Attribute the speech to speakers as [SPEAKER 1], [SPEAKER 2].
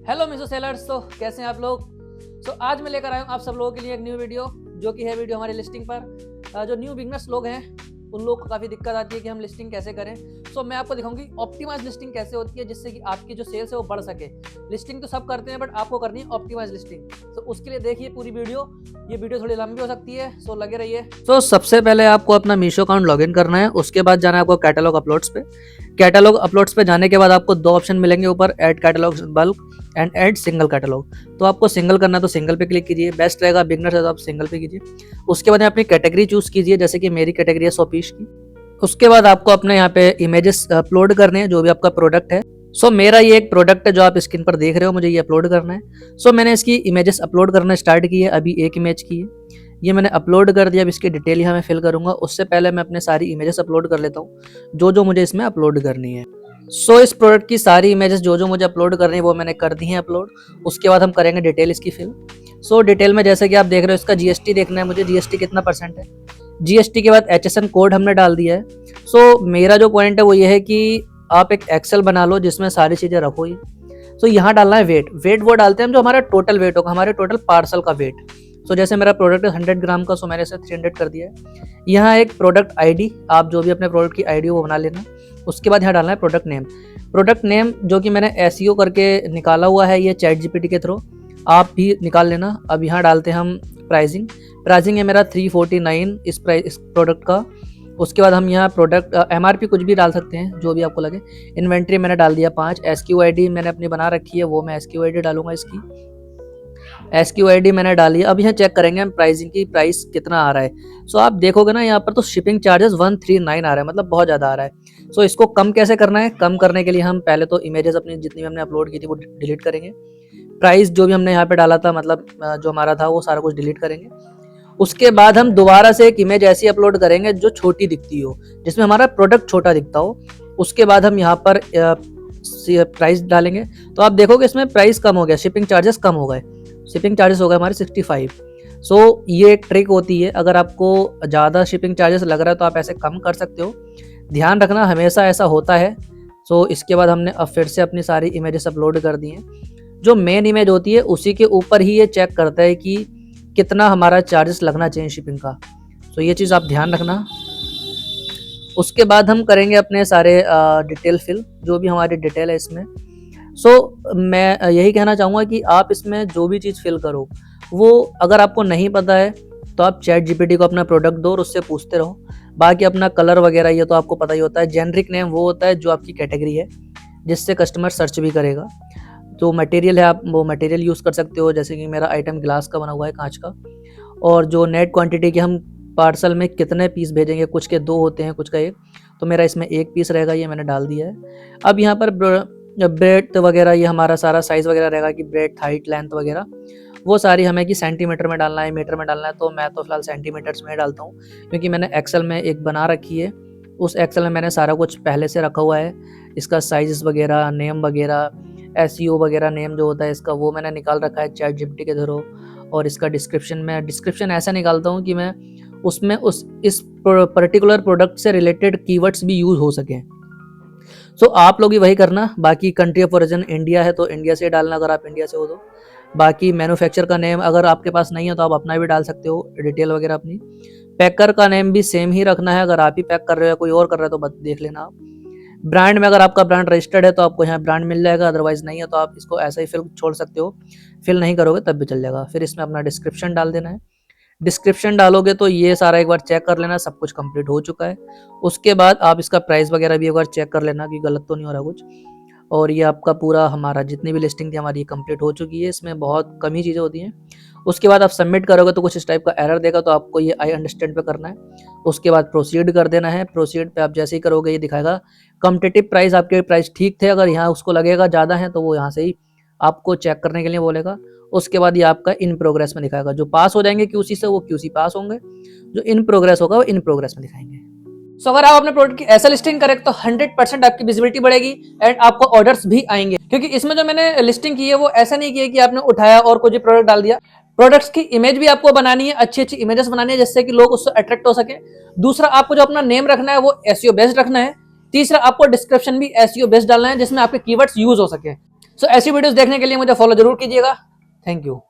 [SPEAKER 1] Hello Meesho sellers. तो कैसे हैं आप लोग। आज मैं लेकर आया हूँ आप सब लोगों के लिए एक न्यू वीडियो, जो कि है वीडियो हमारी लिस्टिंग पर। जो न्यू बिगनर्स लोग हैं उन लोग को काफ़ी दिक्कत आती है कि हम लिस्टिंग कैसे करें। मैं आपको दिखाऊंगी ऑप्टिमाइज लिस्टिंग कैसे होती है, जिससे कि आपकी जो सेल्स है वो बढ़ सके। लिस्टिंग तो सब करते हैं, बट आपको करनी है ऑप्टिमाइज लिस्टिंग। उसके लिए देखिए पूरी वीडियो। ये वीडियो थोड़ी लंबी हो सकती है, लगे रहिए। सबसे पहले आपको अपना मीशो अकाउंट लॉगिन करना है। उसके बाद जाना है आपको कैटलॉग अपलोड्स पे। कैटलॉग अपलोड्स पे जाने के बाद आपको दो ऑप्शन मिलेंगे ऊपर, add catalogue bulk and add single catalogue. तो आपको सिंगल करना है तो सिंगल पे क्लिक कीजिए, बेस्ट रहेगा। बिगनर है तो आप सिंगल पे कीजिए। उसके बाद अपनी कैटेगरी चूज कीजिए, जैसे कि मेरी कैटेगरी है 100 पीस की। उसके बाद आपको अपने यहाँ पे इमेजेस अपलोड करने हैं, जो भी आपका प्रोडक्ट है। मेरा ये एक प्रोडक्ट है जो आप स्क्रीन पर देख रहे हो, मुझे ये अपलोड करना है। मैंने इसकी इमेजेस अपलोड करना स्टार्ट की है। अभी एक इमेज की है, ये मैंने अपलोड कर दिया। अब इसकी डिटेल यहाँ मैं फिल करूंगा। उससे पहले मैं अपने सारी इमेजेस अपलोड कर लेता हूँ, जो मुझे इसमें अपलोड करनी है। इस प्रोडक्ट की सारी इमेजेस जो मुझे अपलोड करनी है वो मैंने कर दी हैं अपलोड। उसके बाद हम करेंगे डिटेल इसकी फिल। डिटेल में जैसे कि आप देख रहे हो, इसका जीएसटी देखना है मुझे, जीएसटी कितना परसेंट है। जीएसटी के बाद एचएसएन कोड हमने डाल दिया है। मेरा जो पॉइंट है वो ये है कि आप एक एक्सेल बना लो जिसमें सारी चीजें रखो ही। यहाँ डालना है वेट वो डालते हैं हम, जो हमारा टोटल वेट होगा, हमारे टोटल पार्सल का वेट। जैसे मेरा प्रोडक्ट है 100 ग्राम का, मैंने इसे 300 कर दिया है। यहाँ एक प्रोडक्ट आईडी, आप जो भी अपने प्रोडक्ट की आईडी वो बना लेना। उसके बाद यहाँ डालना है प्रोडक्ट नेम जो कि मैंने एसईओ करके निकाला हुआ है, ये चैट जीपीटी के थ्रू आप भी निकाल लेना। अब यहाँ डालते हैं हम प्राइसिंग है मेरा 349 इस प्रोडक्ट का। उसके बाद हम यहाँ प्रोडक्ट एमआरपी कुछ भी डाल सकते हैं, जो भी आपको लगे। इन्वेंट्री मैंने डाल दिया 5। एसक्यूआईडी मैंने अपनी बना रखी है, वो मैं एसक्यूआईडी डालूंगा। इसकी एसक्यूआईडी मैंने डाली है। अब यहाँ चेक करेंगे हम प्राइसिंग की, प्राइस कितना आ रहा है। आप देखोगे ना यहाँ पर तो शिपिंग चार्जेस 139 आ रहा है, मतलब बहुत ज़्यादा आ रहा है। इसको कम कैसे करना है। कम करने के लिए हम पहले तो इमेजेस अपनी जितनी भी हमने अपलोड की थी वो डिलीट करेंगे। प्राइस जो भी हमने यहाँ पे डाला था, मतलब जो हमारा था, वो सारा कुछ डिलीट करेंगे। उसके बाद हम दोबारा से एक इमेज ऐसी अपलोड करेंगे जो छोटी दिखती हो, जिसमें हमारा प्रोडक्ट छोटा दिखता हो। उसके बाद हम यहाँ पर प्राइस डालेंगे। तो आप देखोगे इसमें प्राइस कम हो गया, शिपिंग चार्जेस कम हो गए। शिपिंग चार्जेस हो गए हमारे 65। ये एक ट्रिक होती है, अगर आपको ज़्यादा शिपिंग चार्जेस लग रहा है तो आप ऐसे कम कर सकते हो। ध्यान रखना हमेशा ऐसा होता है। इसके बाद हमने अब फिर से अपनी सारी इमेजेस अपलोड कर दी हैं। जो मेन इमेज होती है उसी के ऊपर ही ये चेक करता है कि कितना हमारा चार्जेस लगना चाहिए शिपिंग का। ये चीज़ आप ध्यान रखना। उसके बाद हम करेंगे अपने सारे डिटेल फिल, जो भी हमारी डिटेल है इसमें। मैं यही कहना चाहूँगा कि आप इसमें जो भी चीज़ फिल करो, वो अगर आपको नहीं पता है तो आप चैट जीपीटी को अपना प्रोडक्ट दो और उससे पूछते रहो। बाकी अपना कलर वगैरह ये तो आपको पता ही होता है। जेनरिक नेम वो होता है जो आपकी कैटेगरी है, जिससे कस्टमर सर्च भी करेगा। मटेरियल है, आप वो मटेरियल यूज़ कर सकते हो, जैसे कि मेरा आइटम ग्लास का बना हुआ है, कांच का। और जो नेट क्वांटिटी की, हम पार्सल में कितने पीस भेजेंगे, कुछ के 2 होते हैं, कुछ का 1, तो मेरा इसमें 1 पीस रहेगा, ये मैंने डाल दिया है। अब यहाँ पर ब्रेड वगैरह, ये हमारा सारा साइज़ वगैरह रहेगा कि ब्रेड हाइट लेंथ वगैरह, वो सारी हमें कि सेंटीमीटर में डालना है, मीटर में डालना है। तो मैं तो फिलहाल सेंटीमीटर्स में डालता हूँ, क्योंकि मैंने एक्सेल में एक बना रखी है। उस एक्सेल में मैंने सारा कुछ पहले से रखा हुआ है, इसका साइज़ वगैरह, नेम वगैरह, एसईओ वगैरह नेम जो होता है इसका, वो मैंने निकाल रखा है चैट जीपीटी के थ्रू। और इसका डिस्क्रिप्शन ऐसा निकालता हूँ कि मैं उसमें इस पर्टिकुलर प्रोडक्ट से रिलेटेड कीवर्ड्स भी यूज़ हो सकें। आप लोग भी वही करना। बाकी कंट्री ऑफ ओरिजिन इंडिया है तो इंडिया से डालना, अगर आप इंडिया से हो तो। बाकी मैन्युफैक्चर का नेम अगर आपके पास नहीं है तो आप अपना भी डाल सकते हो, डिटेल वगैरह अपनी। पैकर का नेम भी सेम ही रखना है, अगर आप ही पैक कर रहे हो या कोई और कर रहा है तो देख लेना आप। ब्रांड में अगर आपका ब्रांड रजिस्टर्ड है तो आपको यहाँ ब्रांड मिल जाएगा, अदरवाइज नहीं है तो आप इसको ऐसा ही फिल छोड़ सकते हो। फिल नहीं करोगे तब भी चल जाएगा। फिर इसमें अपना डिस्क्रिप्शन डाल देना है। डिस्क्रिप्शन डालोगे तो ये सारा एक बार चेक कर लेना सब कुछ कंप्लीट हो चुका है। उसके बाद आप इसका प्राइस वगैरह भी एक बार चेक कर लेना कि गलत तो नहीं हो रहा कुछ। और ये आपका पूरा हमारा जितनी भी लिस्टिंग थी हमारी कंप्लीट हो चुकी है। इसमें बहुत कम ही चीज़ें होती हैं। उसके बाद आप सबमिट करोगे तो कुछ इस टाइप का एरर देगा, तो आपको ये आई अंडरस्टैंड पे करना है। उसके बाद प्रोसीड कर देना है। प्रोसीड पे आप जैसे ही करोगे ये दिखाएगा कॉम्पिटिटिव प्राइस, आपके प्राइस ठीक थे, अगर यहाँ उसको लगेगा ज़्यादा है तो वो यहाँ से ही आपको चेक करने के लिए बोलेगा। उसके बाद ये आपका इन प्रोग्रेस में दिखाएगा। जो पास हो जाएंगे क्यूसी से वो क्यूसी पास होंगे, जो इन प्रोग्रेस होगा वो इन प्रोग्रेस में दिखाएंगे। अगर आप अपने प्रोडक्ट की ऐसा लिस्टिंग करें तो 100% आपकी विजिबिलिटी बढ़ेगी एंड आपको ऑर्डर्स भी आएंगे। क्योंकि इसमें जो मैंने लिस्टिंग की है वो ऐसा नहीं किया कि आपने उठाया और कोई प्रोडक्ट डाल दिया। प्रोडक्ट्स की इमेज भी आपको बनानी है, अच्छी अच्छी इमेजेस बनानी है, जिससे कि लोग उससे अट्रैक्ट हो सके। दूसरा, आपको जो अपना नेम रखना है वो एसईओ बेस्ड रखना है। तीसरा, आपको डिस्क्रिप्शन भी एसईओ बेस्ड डालना है, जिसमें आपके कीवर्ड्स यूज हो सके। सो ऐसी वीडियोस देखने के लिए मुझे फॉलो जरूर कीजिएगा। Thank you.